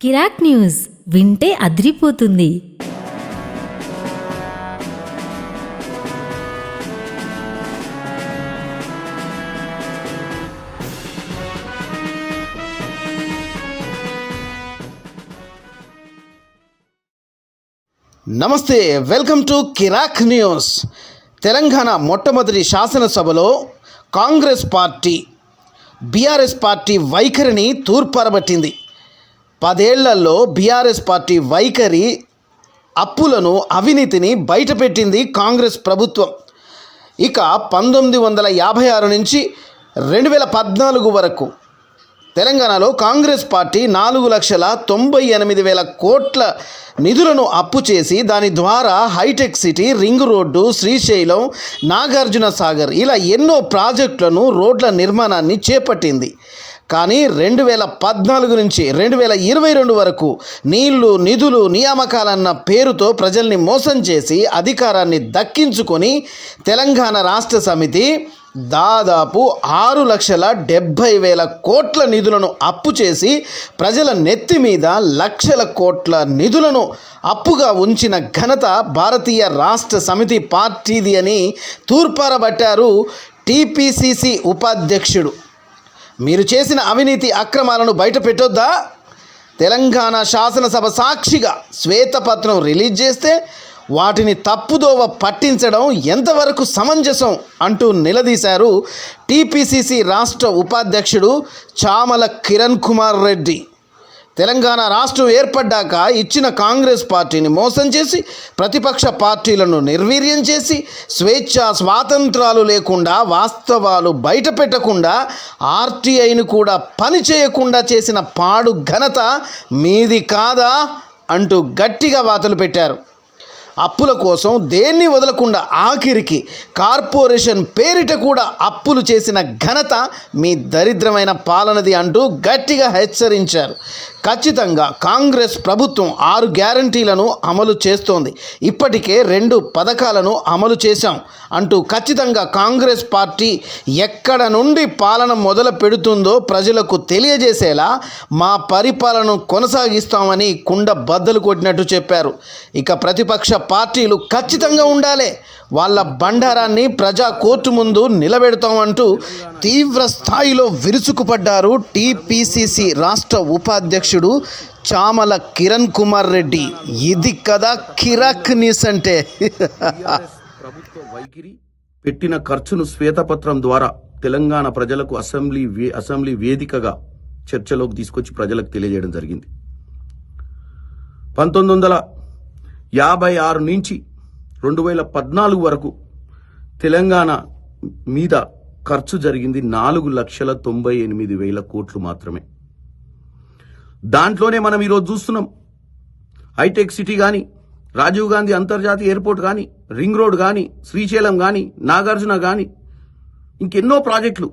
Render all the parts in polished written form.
కిరాక్ news వింటే అదిరిపోతుంది. నమస్తే, welcome to Kirik news. Telangana మొట్టమొదటి శాసనసభలో కాంగ్రెస్ పార్టీ బీఆర్ఎస్ పార్టీ వైఖరిని తూర్పారబట్టింది. 10 ఏళ్లలో బీఆర్ఎస్ పార్టీ వైఖరి, అప్పులను, అవినీతిని బయటపెట్టింది కాంగ్రెస్ ప్రభుత్వం. ఇక 1956 నుంచి 2014 వరకు తెలంగాణలో కాంగ్రెస్ పార్టీ 4,98,000 కోట్ల నిధులను అప్పు చేసి దాని ద్వారా హైటెక్ సిటీ, రింగ్ రోడ్డు, శ్రీశైలం, నాగార్జున సాగర్ ఇలా ఎన్నో ప్రాజెక్టులను, రోడ్ల నిర్మాణాన్ని చేపట్టింది. కానీ 2014 నుంచి 2022 వరకు నీళ్లు, నిధులు, నియామకాలన్న పేరుతో ప్రజల్ని మోసం చేసి అధికారాన్ని దక్కించుకొని తెలంగాణ రాష్ట్ర సమితి దాదాపు 6,70,000 కోట్ల నిధులను అప్పు చేసి ప్రజల నెత్తి మీద లక్షల కోట్ల నిధులను అప్పుగా ఉంచిన ఘనత భారతీయ రాష్ట్ర సమితి పార్టీది అని తూర్పారబట్టారు టీపీసీసీ ఉపాధ్యక్షుడు. మీరు చేసిన అవినీతి అక్రమాలను బయట పెట్టొద్దా? తెలంగాణ శాసనసభ సాక్షిగా శ్వేతపత్రం రిలీజ్ చేస్తే వాటిని తప్పుదోవ పట్టించడం ఎంతవరకు సమంజసం అంటూ నిలదీశారు టీపీసీసీ రాష్ట్ర ఉపాధ్యక్షుడు చామల కిరణ్ కుమార్ రెడ్డి. తెలంగాణ రాష్ట్రం ఏర్పడ్డాక ఇచ్చిన కాంగ్రెస్ పార్టీని మోసం చేసి, ప్రతిపక్ష పార్టీలను నిర్వీర్యం చేసి, స్వాతంత్రాలు లేకుండా, వాస్తవాలు బయట పెట్టకుండా, ఆర్టీఐని కూడా పని చేయకుండా చేసిన పాడు ఘనత మీది కాదా అంటూ గట్టిగా వాతలు పెట్టారు. అప్పుల కోసం దేన్ని వదలకుండా ఆఖరికి కార్పొరేషన్ పేరిట కూడా అప్పులు చేసిన ఘనత మీ దరిద్రమైన పాలనది అంటూ గట్టిగా హెచ్చరించారు. ఖచ్చితంగా కాంగ్రెస్ ప్రభుత్వం 6 గ్యారంటీలను అమలు చేస్తోంది. ఇప్పటికే 2 పథకాలను అమలు చేశాం అంటూ ఖచ్చితంగా కాంగ్రెస్ పార్టీ ఎక్కడ నుండి పాలన మొదలు పెడుతుందో ప్రజలకు తెలియజేసేలా మా పరిపాలనను కొనసాగిస్తామని కుండ బద్దలు కొట్టినట్టు చెప్పారు. ఇక ప్రతిపక్ష పార్టీలు ఖచ్చితంగా ఉండాలి, వాళ్ళ బండారాన్ని ప్రజా కోర్టు ముందు నిలబెడతామంటూ తీవ్ర స్థాయిలో విరుచుకుపడ్డారు టీపీసీసీ రాష్ట్ర ఉపాధ్యక్షుడు చామల కిరణ్ కుమార్ రెడ్డి. ఇది కదా కిరాక్ న్యూస్ అంటే. ప్రభుత్వ వైఖరి, పెట్టిన ఖర్చును శ్వేతపత్రం ద్వారా తెలంగాణ ప్రజలకు అసెంబ్లీ వేదికగా చర్చలోకి తీసుకొచ్చి ప్రజలకు తెలియజేయడం జరిగింది. 1956 నుంచి 2014 వరకు తెలంగాణ మీద ఖర్చు జరిగింది 4,98,000 కోట్లు మాత్రమే. దాంట్లోనే మనం ఈరోజు చూస్తున్నాం, హైటెక్ సిటీ కానీ, రాజీవ్ గాంధీ అంతర్జాతీయ ఎయిర్పోర్ట్ కానీ, రింగ్ రోడ్ కానీ, శ్రీశైలం కానీ, నాగార్జున కానీ, ఇంకెన్నో ప్రాజెక్టులు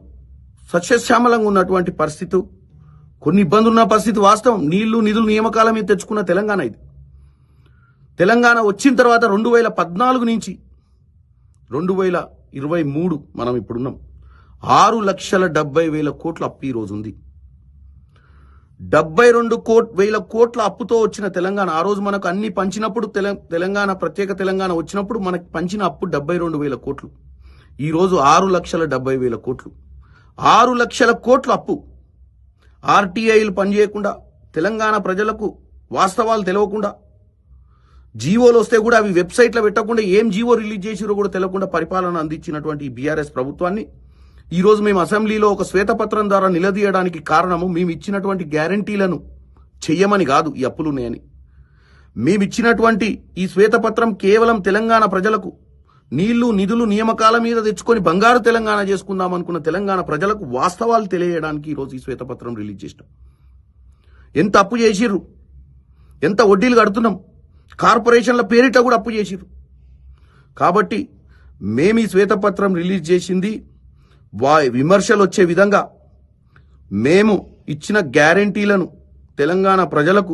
సస్యశ్యామలంగా ఉన్నటువంటి పరిస్థితి, కొన్ని ఇబ్బందులు ఉన్న పరిస్థితి వాస్తవం. నీళ్లు, నిధులు, నియామకాల మీద తెచ్చుకున్న తెలంగాణ ఇది. తెలంగాణ వచ్చిన తర్వాత 2014 నుంచి 2023 మనం ఇప్పుడున్నాం, 6,70,000 కోట్ల అప్పు ఈ రోజు ఉంది. 72,000 కోట్ల అప్పుతో వచ్చిన తెలంగాణ, ఆ రోజు మనకు అన్ని పంచినప్పుడు, తెలంగాణ ప్రత్యేక తెలంగాణ వచ్చినప్పుడు మనకు పంచిన అప్పు 72,000 కోట్లు. ఈ రోజు 6,70,000 కోట్లు. 6 లక్షల కోట్ల అప్పు. ఆర్టీఐలు పనిచేయకుండా, తెలంగాణ ప్రజలకు వాస్తవాలు తెలియకుండా, జీవోలు వస్తే కూడా అవి వెబ్సైట్లో పెట్టకుండా, ఏం జీవో రిలీజ్ చేసిరో కూడా తెలియకుండా పరిపాలన అందించినటువంటి బీఆర్ఎస్ ప్రభుత్వాన్ని ఈరోజు మేము అసెంబ్లీలో ఒక శ్వేతపత్రం ద్వారా నిలదీయడానికి కారణము, మేము ఇచ్చినటువంటి గ్యారంటీలను చెయ్యమని కాదు, ఈ అప్పులు ఉన్నాయని. మేమిచ్చినటువంటి ఈ శ్వేతపత్రం కేవలం తెలంగాణ ప్రజలకు నీళ్లు, నిధులు, నియామకాల మీద తెచ్చుకొని బంగారు తెలంగాణ చేసుకుందాం అనుకున్న తెలంగాణ ప్రజలకు వాస్తవాలు తెలియజేయడానికి ఈరోజు ఈ శ్వేతపత్రం రిలీజ్ చేసినాం. ఎంత అప్పు చేసిర్రు, ఎంత వడ్డీలు కడుతున్నాం, కార్పొరేషన్ల పేరిట కూడా అప్పు చేసిరు. కాబట్టి మేము ఈ శ్వేతపత్రం రిలీజ్ చేసింది విమర్శలు వచ్చే విధంగా, మేము ఇచ్చిన గ్యారంటీలను తెలంగాణ ప్రజలకు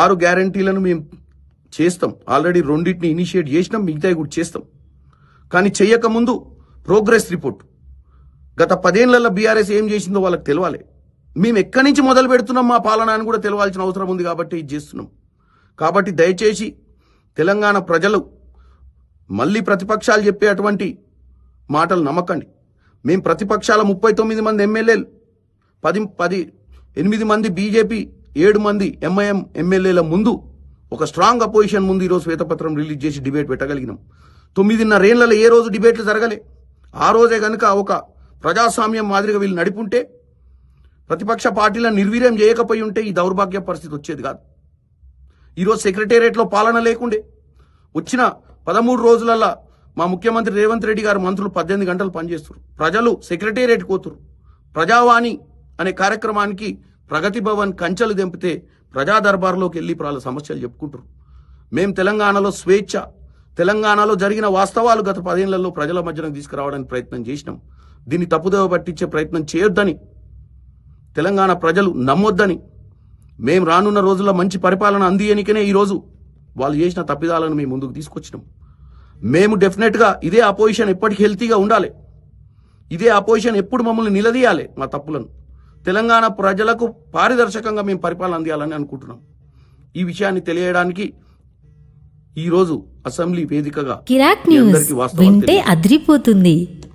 6 గ్యారంటీలను మేము చేస్తాం. ఆల్రెడీ 2 ఇనిషియేట్ చేసినాం, మిగతాయి కూడా చేస్తాం. కానీ చేయకముందు ప్రోగ్రెస్ రిపోర్ట్, గత 10 ఏళ్లలో బీఆర్ఎస్ ఏం చేసిందో వాళ్ళకి తెలవాలి. మేము ఎక్కడి నుంచి మొదలు పెడుతున్నాం మా పాలన అని కూడా తెలవాల్సిన అవసరం ఉంది కాబట్టి ఇది చేస్తున్నాం. కాబట్టి దయచేసి తెలంగాణ ప్రజలు మళ్ళీ ప్రతిపక్షాలు చెప్పే అటువంటి మాటలు నమ్మకండి. మేము ప్రతిపక్షాల 39 మంది ఎమ్మెల్యేలు 8 మంది బీజేపీ 7 మంది ఎంఐఎం ఎమ్మెల్యేల ముందు ఒక స్ట్రాంగ్ అపోజిషన్ ముందు ఈరోజు శ్వేతపత్రం రిలీజ్ చేసి డిబేట్ పెట్టగలిగినాం. 9.5 ఏళ్లలో ఏ రోజు డిబేట్లు జరగలే. ఆ రోజే కనుక ఒక ప్రజాస్వామ్యం మాదిరిగా వీళ్ళు నడిపుంటే, ప్రతిపక్ష పార్టీలను నిర్వీర్యం చేయకపోయి ఉంటే ఈ దౌర్భాగ్య పరిస్థితి వచ్చేది కాదు. ఈరోజు సెక్రటేరియట్లో పాలన లేకుండే. వచ్చిన 13 రోజులల్లా మా ముఖ్యమంత్రి రేవంత్ రెడ్డి గారు మంత్రులు 18 గంటలు పనిచేస్తారు. ప్రజలు సెక్రటేరియట్ కోతురు. ప్రజావాణి అనే కార్యక్రమానికి ప్రగతి భవన్ కంచెలు దెంపితే ప్రజా దర్బార్లోకి వెళ్ళి వాళ్ళ సమస్యలు చెప్పుకుంటారు. మేము తెలంగాణలో స్వేచ్ఛ, తెలంగాణలో జరిగిన వాస్తవాలు గత 10 ఏళ్లలో ప్రజల మధ్యన తీసుకురావడానికి ప్రయత్నం చేసినాం. దీన్ని తప్పుదోవ పట్టించే ప్రయత్నం చేయొద్దని, తెలంగాణ ప్రజలు నమ్మొద్దని, మేము రానున్న రోజుల్లో మంచి పరిపాలన అందియనికనే ఈరోజు వాళ్ళు చేసిన తప్పిదాలను మేము ముందుకు తీసుకొచ్చినాం. మేము డెఫినెట్గా ఇదే అపోజిషన్ ఎప్పటికీ హెల్తీగా ఉండాలి. ఇదే అపోజిషన్ ఎప్పుడు మమ్మల్ని నిలదీయాలి మా తప్పులను. తెలంగాణ ప్రజలకు పారదర్శకంగా మేము పరిపాలన అందియాలని అనుకుంటున్నాం. ఈ విషయాన్ని తెలియడానికి ఈరోజు అసెంబ్లీ వేదికగా కిరాక్ మీ న్యూస్ అందరికీ వాస్తవాలు వింటే అదిరిపోతుంది.